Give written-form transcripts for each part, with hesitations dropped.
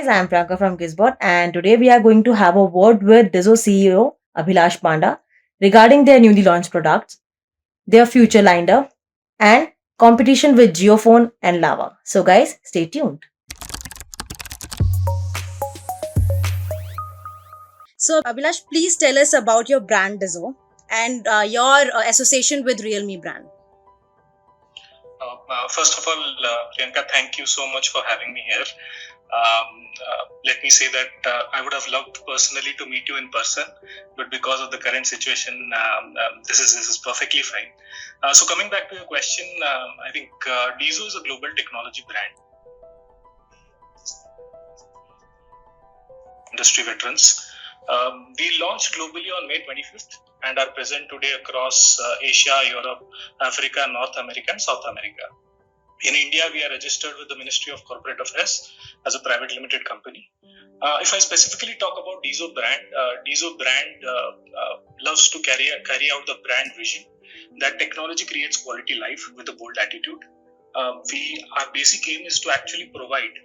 Guys, I'm Priyanka from Gizbot, and today we are going to have a word with Dizo CEO Abhilash Panda regarding their newly launched products, their future lined up, and competition with Geophone and Lava. So, guys, stay tuned. So, Abhilash, please tell us about your brand Dizzo and your association with Realme brand. First of all, Priyanka, thank you so much for having me here. Let me say that I would have loved personally to meet you in person, but because of the current situation, this is perfectly fine. So coming back to your question, I think Dizo is a global technology brand. Industry veterans. We launched globally on May 25th and are present today across Asia, Europe, Africa, North America, and South America. In India, we are registered with the Ministry of Corporate Affairs as a private limited company. If I specifically talk about Dizo brand loves to carry out the brand vision that technology creates quality life with a bold attitude. Our basic aim is to actually provide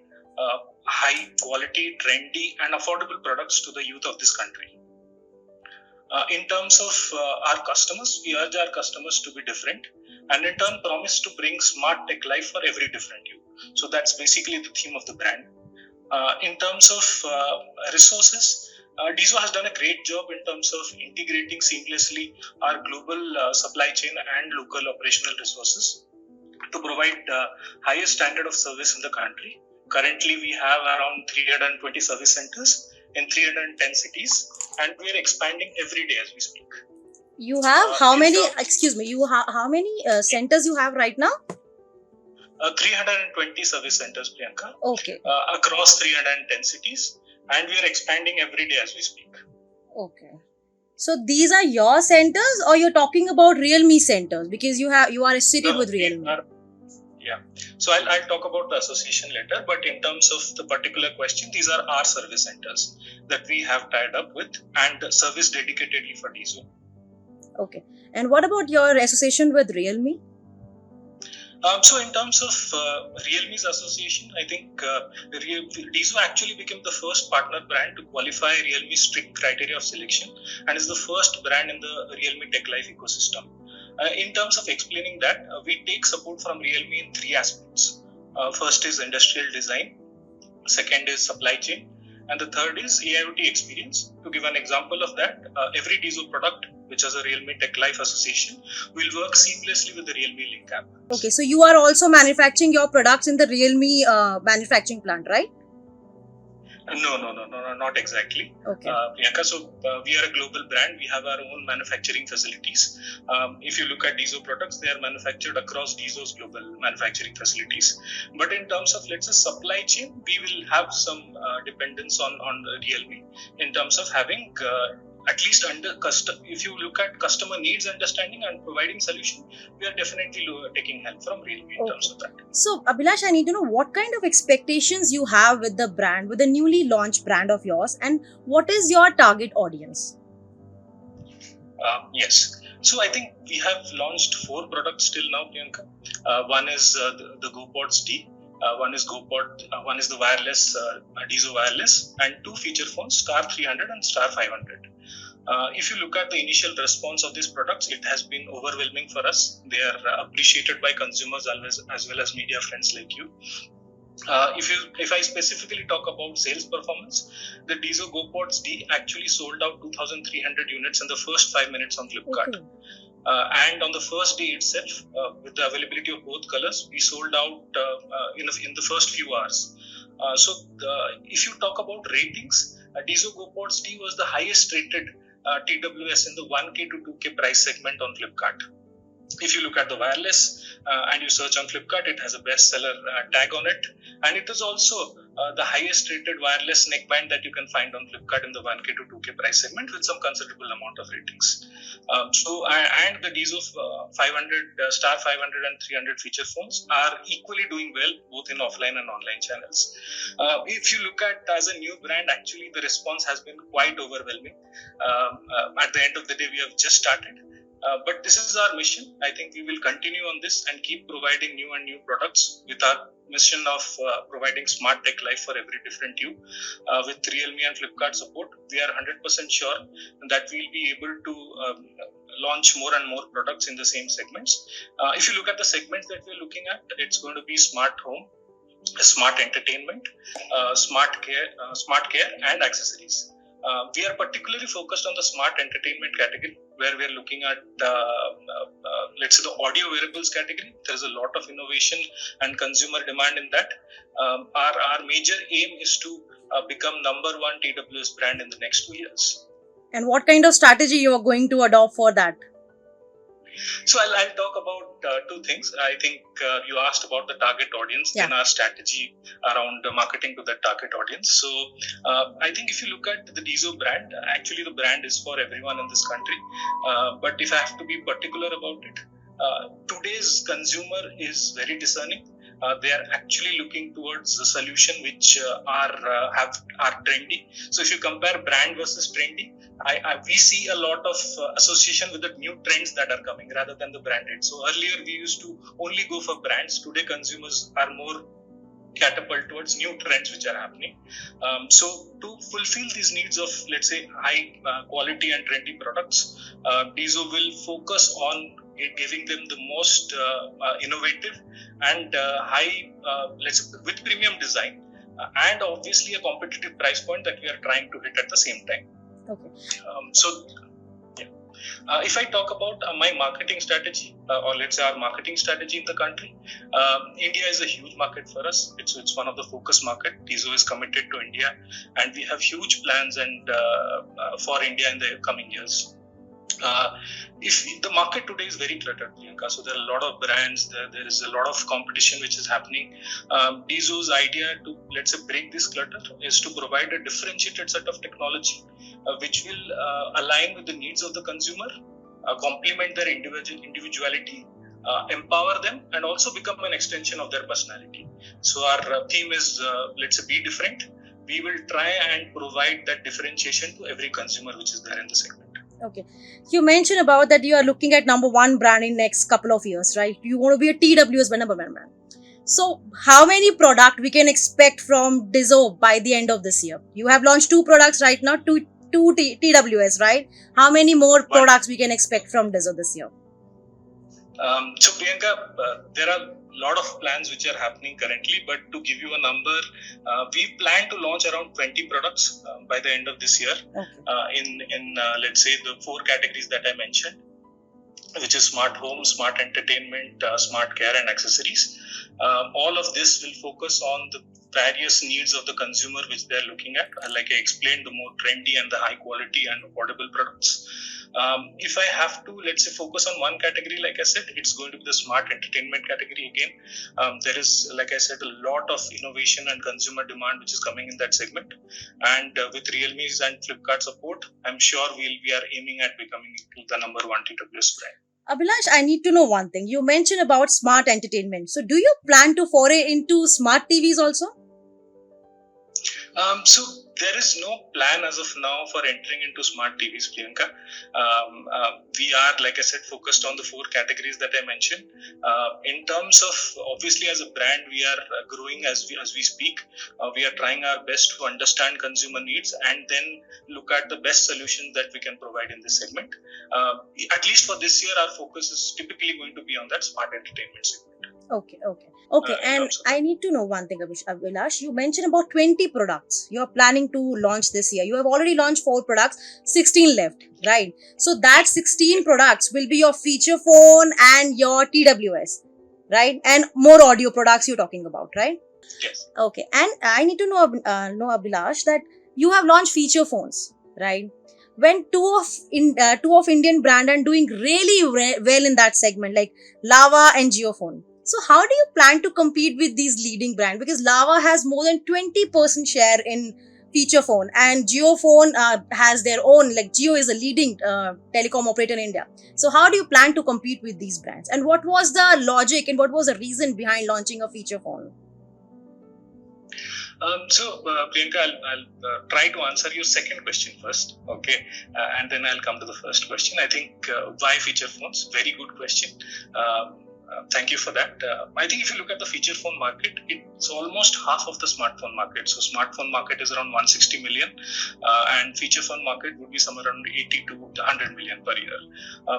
high quality, trendy, and affordable products to the youth of this country. In terms of our customers, we urge our customers to be different and in turn promise to bring smart tech life for every different you. So that's basically the theme of the brand. In terms of resources, Dizo has done a great job in terms of integrating seamlessly our global supply chain and local operational resources to provide highest standard of service in the country. Currently, we have around 320 service centers in 310 cities, and we are expanding every day as we speak. You have how in many? terms- Excuse me. How many centers you have right now? 320 service centers, Priyanka, Okay. Across 310 cities, and we are expanding every day as we speak. Okay. So these are your centers, or you're talking about Realme centers because you are associated No, with we Realme. are- Yeah. So I'll talk about the association later, but in terms of the particular question, these are our service centers that we have tied up with and service dedicatedly for Dizo. Okay. And what about your association with Realme? So in terms of Realme's association, I think Dizo actually became the first partner brand to qualify Realme's strict criteria of selection and is the first brand in the Realme Tech Life ecosystem. In terms of explaining that, we take support from Realme in three aspects. First is industrial design, second is supply chain, and the third is AIoT experience. To give an example of that, every Dizo product, which has a Realme Tech Life association, will work seamlessly with the Realme Link app. Okay. So you are also manufacturing your products in the Realme manufacturing plant, right? No, not exactly. Okay. Priyanka, so we are a global brand. We have our own manufacturing facilities. If you look at Dizo products, they are manufactured across Dizo's global manufacturing facilities. But in terms of, let's say, supply chain, we will have some dependence on Realme in terms of having at least if you look at customer needs understanding and providing solution, we are definitely taking help from Realme in terms of that. So, Abhilash, I need to know what kind of expectations you have with the brand, with the newly launched brand of yours, and what is your target audience? Yes. So I think we have launched 4 products till now, Priyanka. One is the GoPods D. One is one is the wireless Dizo wireless, and 2 feature phones, Star 300 and Star 500. If you look at the initial response of these products, it has been overwhelming for us. They are appreciated by consumers as well as media friends like you. If I specifically talk about sales performance, the Dizo GoPods D actually sold out 2,300 units in the first 5 minutes on Flipkart. Okay. And on the first day itself, with the availability of both colors, we sold out in the first few hours. If you talk about ratings, Dizo GoPods D was the highest rated TWS in the 1K to 2K price segment on Flipkart. If you look at the wireless and you search on Flipkart, it has a bestseller tag on it, and it is also the highest rated wireless neckband that you can find on Flipkart in the 1K to 2K price segment with some considerable amount of ratings. And the Dizo 500, Star 500 and 300 feature phones are equally doing well both in offline and online channels. If you look at as a new brand, actually the response has been quite overwhelming. At the end of the day, we have just started. But this is our mission. I think we will continue on this and keep providing new and new products with our mission of providing smart tech life for every different you. With Realme and Flipkart support, we are 100% sure that we'll be able to launch more and more products in the same segments. If you look at the segments that we're looking at, it's going to be smart home, smart entertainment, smart care, and accessories. We are particularly focused on the smart entertainment category, where we are looking at, let's say, the audio wearables category. There is a lot of innovation and consumer demand in that. Our major aim is to become number one TWS brand in the next 2 years. And what kind of strategy you are going to adopt for that? So I'll talk about two things. I think you asked about the target audience and our strategy around marketing to that target audience. So I think if you look at the Dezoo brand, actually the brand is for everyone in this country. But if I have to be particular about it, today's consumer is very discerning. They are actually looking towards the solution which are trendy. So if you compare brand versus trendy, we see a lot of association with the new trends that are coming rather than the branded. So earlier we used to only go for brands. Today consumers are more catapult towards new trends which are happening. So to fulfill these needs of, let's say, high quality and trendy products, Dezoo will focus on giving them the most innovative and high, let's say, with premium design, and obviously a competitive price point that we are trying to hit at the same time. Okay. If I talk about my marketing strategy, or let's say our marketing strategy in the country, India is a huge market for us. It's one of the focus market. Dezoo is committed to India, and we have huge plans and for India in the coming years. If the market today is very cluttered, Priyanka, so there are a lot of brands, there is a lot of competition which is happening. Dezoo's idea to, let's say, break this clutter is to provide a differentiated set of technology which will align with the needs of the consumer, complement their individuality, empower them, and also become an extension of their personality. So our theme is, let's say, be different. We will try and provide that differentiation to every consumer which is there in the segment. Okay. You mentioned about that you are looking at number one brand in next couple of years, right? You want to be a TWS number one brand. So how many product we can expect from Dezoo by the end of this year? You have launched 2 products right now, two TWS, right? How many more products we can expect from Dezoo this year? So Priyanka, there are a lot of plans which are happening currently, but to give you a number, we plan to launch around 20 products by the end of this year. Okay. In let's say the 4 categories that I mentioned, which is smart home, smart entertainment, smart care, and accessories. All of this will focus on the various needs of the consumer which they're looking at. Like I explained, the more trendy and the high quality and affordable products. If I have to, let's say, focus on one category, like I said, it's going to be the smart entertainment category again. There is, like I said, a lot of innovation and consumer demand which is coming in that segment. And with Realme's and Flipkart support, I'm sure we are aiming at becoming the number one TWS brand. Abhilash, I need to know one thing. You mentioned about smart entertainment. So do you plan to foray into smart TVs also? So there is no plan as of now for entering into smart TVs, Priyanka. We are, like I said, focused on the 4 categories that I mentioned. In terms of, obviously, as a brand, we are growing as we speak. We are trying our best to understand consumer needs and then look at the best solutions that we can provide in this segment. At least for this year, our focus is typically going to be on that smart entertainment segment. Okay. And I need to know one thing, Abhilash. You mentioned about 20 products you are planning to launch this year. You have already launched 4 products, 16 left, right? So that 16 products will be your feature phone and your TWS, right? And more audio products you're talking about, right? Yes. Okay. And I need to know Abhilash, that you have launched feature phones, right? When two of Indian brand are doing really well in that segment, like Lava and JioPhone. So how do you plan to compete with these leading brands? Because Lava has more than 20% share in feature phone, and JioPhone has their own, like Jio is a leading telecom operator in India. So how do you plan to compete with these brands? And what was the logic and what was the reason behind launching a feature phone? Priyanka, I'll try to answer your second question first, okay, and then I'll come to the first question. I think why feature phones? Very good question. Thank you for that. I think if you look at the feature phone market, it's almost half of the smartphone market. So smartphone market is around 160 million, and feature phone market would be somewhere around 80 to 100 million per year.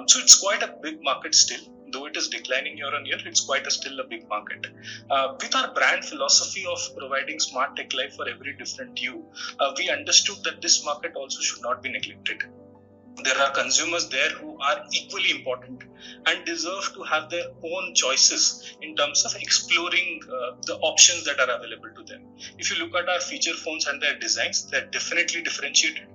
So it's quite a big market still. Though it is declining year on year, it's still a big market. With our brand philosophy of providing smart tech life for every different you, we understood that this market also should not be neglected. There are consumers there who are equally important and deserve to have their own choices in terms of exploring the options that are available to them. If you look at our feature phones and their designs, they're definitely differentiated.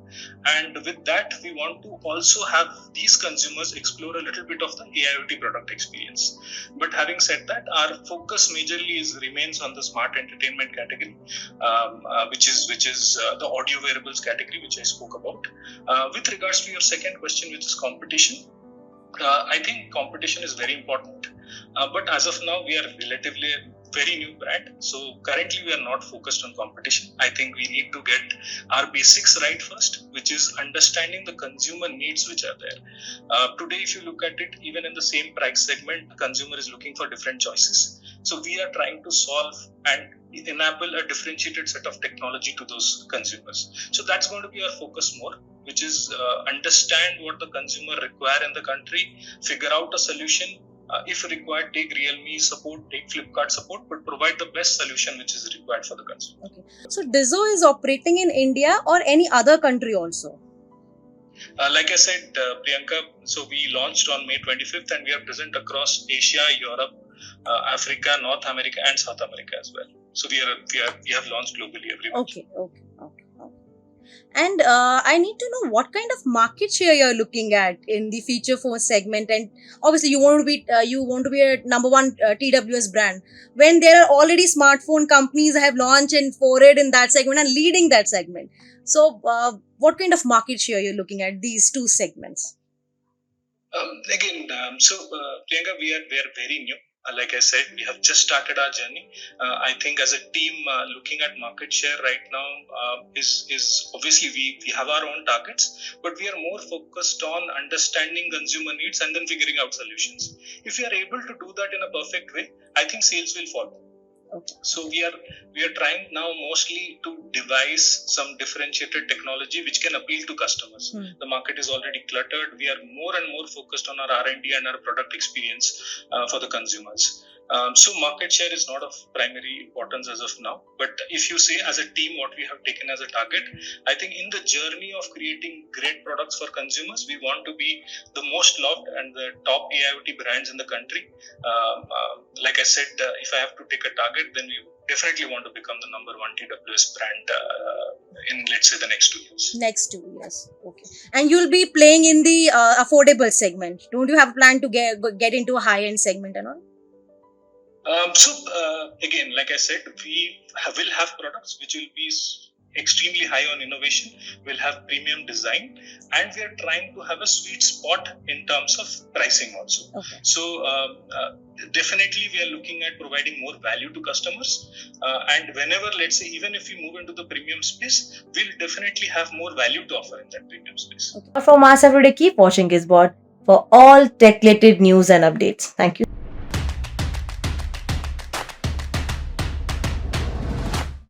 And with that, we want to also have these consumers explore a little bit of the AIoT product experience. But having said that, our focus majorly remains on the smart entertainment category, which is the audio wearables category, which I spoke about. With regards to your second question, which is competition, I think competition is very important. But as of now, we are relatively a very new brand. So currently, we are not focused on competition. I think we need to get our basics right first, which is understanding the consumer needs which are there. Today, if you look at it, even in the same price segment, the consumer is looking for different choices. So we are trying to solve and enable a differentiated set of technology to those consumers. So that's going to be our focus more, which is understand what the consumer require in the country, figure out a solution. If required, take Realme support, take Flipkart support, but provide the best solution which is required for the consumer. Okay. So Dizzo is operating in India or any other country also? Like I said, Priyanka, so we launched on May 25th and we are present across Asia, Europe, Africa, North America and South America as well. So we have launched globally everywhere. Okay. And I need to know what kind of market share you're looking at in the feature phone segment. And obviously, you want to be a number one TWS brand when there are already smartphone companies that have launched and forayed in that segment and leading that segment. So, what kind of market share you're looking at these two segments? Priyanka, we are very new. Like I said, we have just started our journey. I think as a team, looking at market share right now is obviously we have our own targets, but we are more focused on understanding consumer needs and then figuring out solutions. If we are able to do that in a perfect way, I think sales will follow. Okay. So we are trying now mostly to devise some differentiated technology which can appeal to customers. The market is already cluttered. We are more and more focused on our R&D and our product experience for the consumers. So market share is not of primary importance as of now. But if you say as a team what we have taken as a target, I think in the journey of creating great products for consumers, we want to be the most loved and the top AIoT brands in the country. Like I said, if I have to take a target, then we definitely want to become the number one TWS brand in, let's say, the next 2 years. Next 2 years. Okay. And you'll be playing in the affordable segment. Don't you have a plan to get into a high-end segment and all? Again, like I said, we will have products which will be extremely high on innovation, will have premium design, and we are trying to have a sweet spot in terms of pricing also. Okay. So definitely we are looking at providing more value to customers, and whenever, let's say, even if we move into the premium space, we'll definitely have more value to offer in that premium space. From us every day, keep watching Gizbot for all tech related news and updates. Thank you.